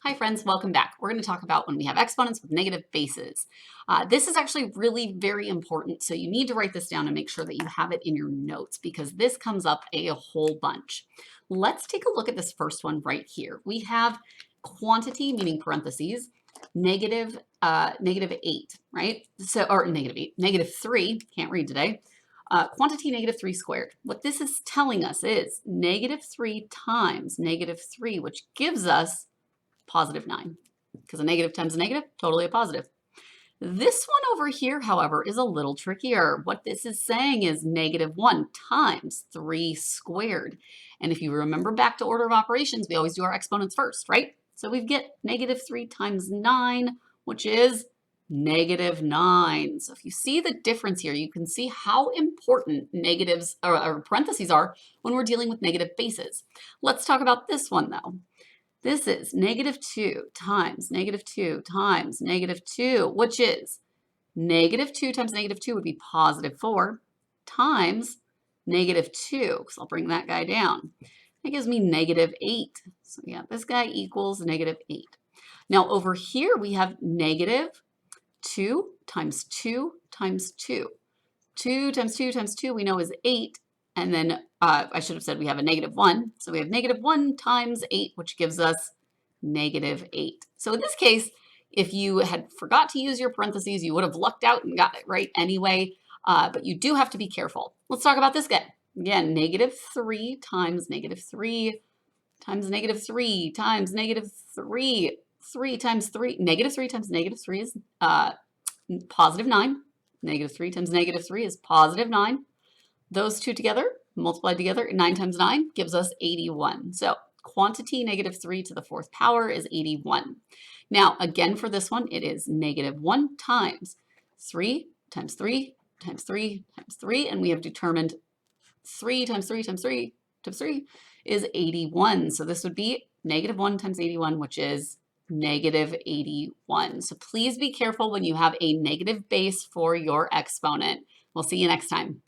Hi friends, welcome back. We're going to talk about when we have exponents with negative bases. This is actually really very important, so you need to write this down and make sure that you have it in your notes because this comes up a whole bunch. Let's take a look at this first one right here. We have quantity, meaning parentheses, negative 8, right? So, or negative 8, negative 3, can't read today. Quantity negative 3 squared. What this is telling us is negative 3 times negative 3, which gives us positive 9, because a negative times a negative, totally a positive. This one over here, however, is a little trickier. What this is saying is negative 1 times 3 squared. And if you remember back to order of operations, we always do our exponents first, right? So we get negative 3 times 9, which is negative 9. So if you see the difference here, you can see how important negatives or parentheses are when we're dealing with negative bases. Let's talk about this one, though. This is negative 2 times negative 2 times negative 2, which is negative 2 times negative 2 would be positive 4 times negative 2. So I'll bring that guy down. That gives me negative 8. So yeah, this guy equals negative 8. Now over here we have negative 2 times 2 times 2. 2 times 2 times 2 we know is 8. And then I should have said we have a negative 1. So we have negative 1 times 8, which gives us negative 8. So in this case, if you had forgot to use your parentheses, you would have lucked out and got it right anyway. But you do have to be careful. Let's talk about this guy. Again, negative 3 times negative 3 times negative 3 times negative 3. 3 times 3. Negative 3 times negative 3 is positive 9. Negative 3 times negative 3 is positive 9. Those two together, multiplied together, 9 times 9 gives us 81. So quantity negative 3 to the 4th power is 81. Now, again, for this one, it is negative 1 times 3 times 3 times 3 times 3, and we have determined 3 times 3 times 3 times 3 is 81. So this would be negative 1 times 81, which is negative 81. So please be careful when you have a negative base for your exponent. We'll see you next time.